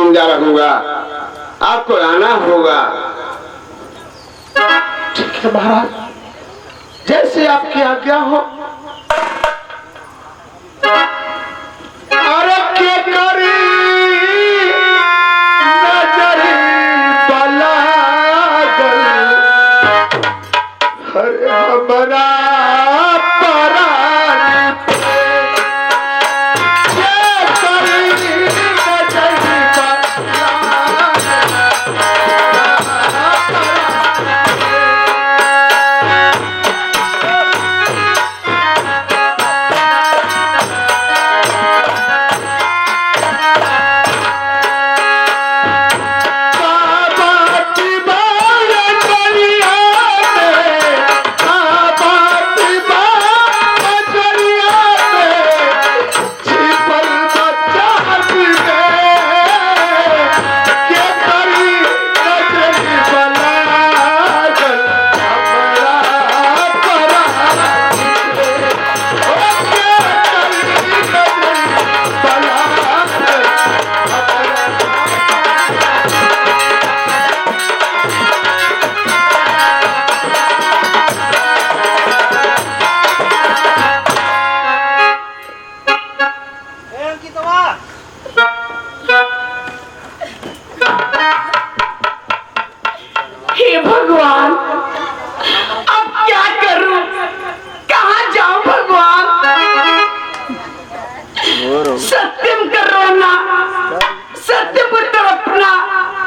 जिंदा रहूंगा, आपको आना होगा। ठीक है महाराज, जैसे आपकी आज्ञा हो। अरे के करी नजर बलागल, अरे हमरा परान पे के करी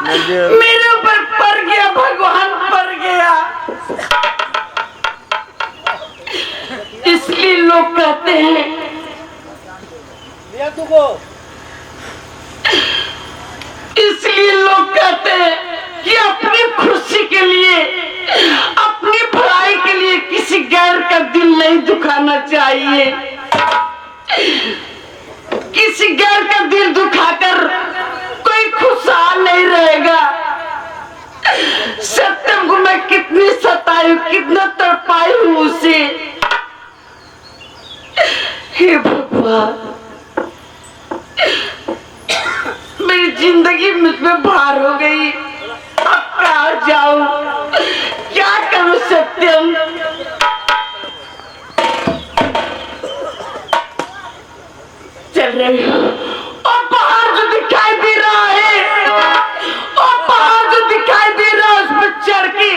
नजर मेरे ऊपर पड़ गया, भगवान पड़ गया। इसलिए लोग कहते हैं, इसलिए लोग कहते हैं कि अपनी खुशी के लिए, अपनी भलाई के लिए किसी गैर का दिल नहीं दुखाना चाहिए। किसी गैर का दिल दुखाकर कोई खुशहाल नहीं रहेगा। सत्यम को मैं कितनी सताई, कितना तड़पाई हूँ उसे। हे भगवान, मेरी जिंदगी मुझ में भार हो गई। अब कहाँ जाऊं, क्या करूं सत्यम? चल रही हूँ और पहाड़ जो दिखाई दे रहा है, और पहाड़ जो दिखाई दे रहा है, उस पर चढ़ के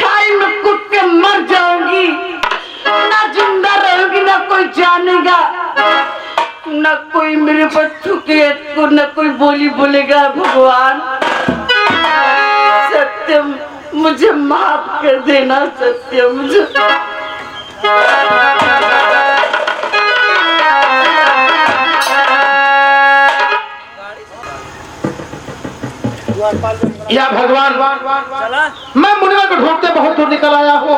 खाई में कूद के मर जाऊंगी। ना जिंदा रहूंगी, ना कोई जानेगा, ना कोई मेरे बच्चों के को ना कोई बोली बोलेगा। भगवान सत्यम, मुझे माफ कर देना सत्यम। मुझे या भगवान, मैं मुनिवर को ढूंढते बहुत दूर निकल आया हूँ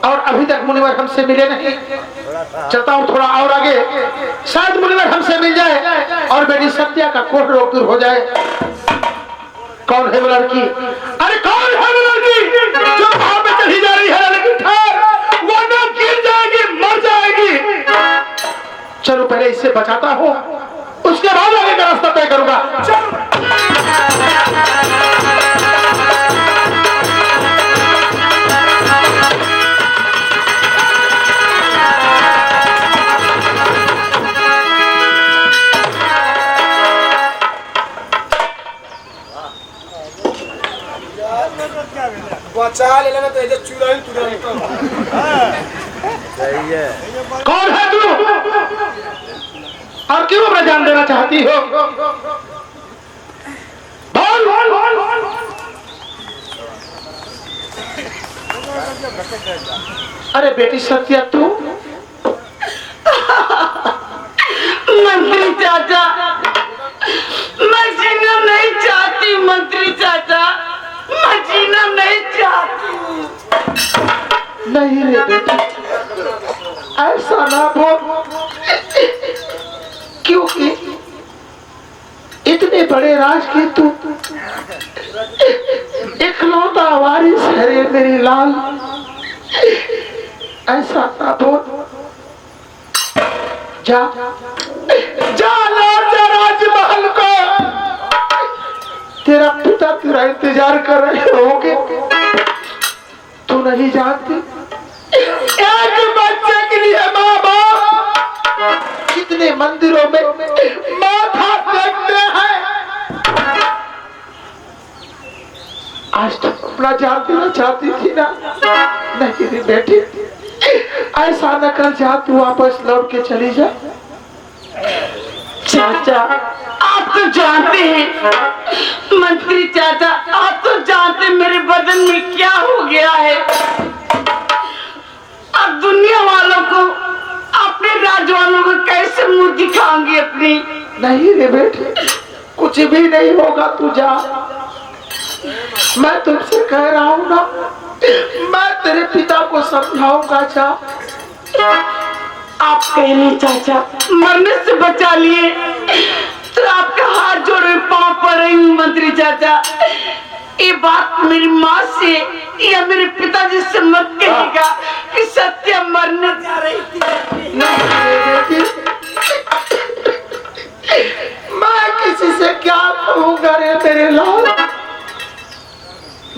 और अभी तक मुनिवर हमसे मिले नहीं। चलता हूँ थोड़ा और आगे, शायद मुनिवर हमसे मिल जाए और मेरी सत्या का कोढ़ रोग दूर हो जाए। कौन है वो लड़की? अरे कौन है वो लड़की जो वहां पे चली जा रही है? लेकिन ठहर, वो ना गिर जाएगी, मर जाएगी। चलो पहले इससे बचाता हूँ, उसके बाद आगे का रास्ता तय करूंगा। चलो बचा ले लेना तो इधर चूल्हा ही तुरंत निकल। सही है। कौन है तू और क्यों मैं जान देना चाहती हो? बोल बोल बोल बोल। अरे बेटी सत्या, तू? मंत्री चाचा, मैं जीना नहीं चाहती। मंत्री चाचा, मैं जीना नहीं चाहती। नहीं रे बेटी, ऐसा ना बोल, क्योंकि इतने बड़े राज की तू इकलौता वारिस है रे मेरी लाल। ऐसा ना बोल। जा जा राजमहल को प्यार कर रहे होगे तू नहीं जानती। एक बच्चे के लिए माँ बाप कितने मंदिरों में माथा टेकते हैं। आज तो अपना जान देना चाहती थी ना। नहीं रे बेटी, ऐसा न कर जा, तू वापस लौट के चली जा। चाचा आप तो जानते हैं, मंत्री चाचा आप तो जानते हैं मेरे बदन में क्या हो गया है। अब दुनिया वालों को, अपने राज्य वालों को कैसे मुंह दिखाऊंगी अपनी। नहीं रे बेटे, कुछ भी नहीं होगा, तू जा। मैं तुमसे कह रहा हूँ ना, मैं तेरे पिता को समझाऊंगा। जा आप कह रहे चाचा मरने से बचा लिए, तो आपका हाथ जोड़े पांव पड़ रही हूँ मंत्री चाचा। ये बात मेरी माँ से या मेरे पिताजी से मत कहिएगा कि सत्या मरने जा रही थी। नहीं, मैं किसी से क्या कहूँगा रे मेरे लाल।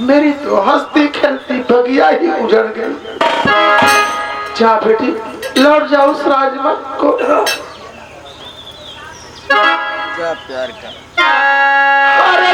मेरी तो हंसती खेलती बगिया ही उजड़ गई। जा बेटी, लौट जाओ उस राजमहल को। जा प्यार का। अरे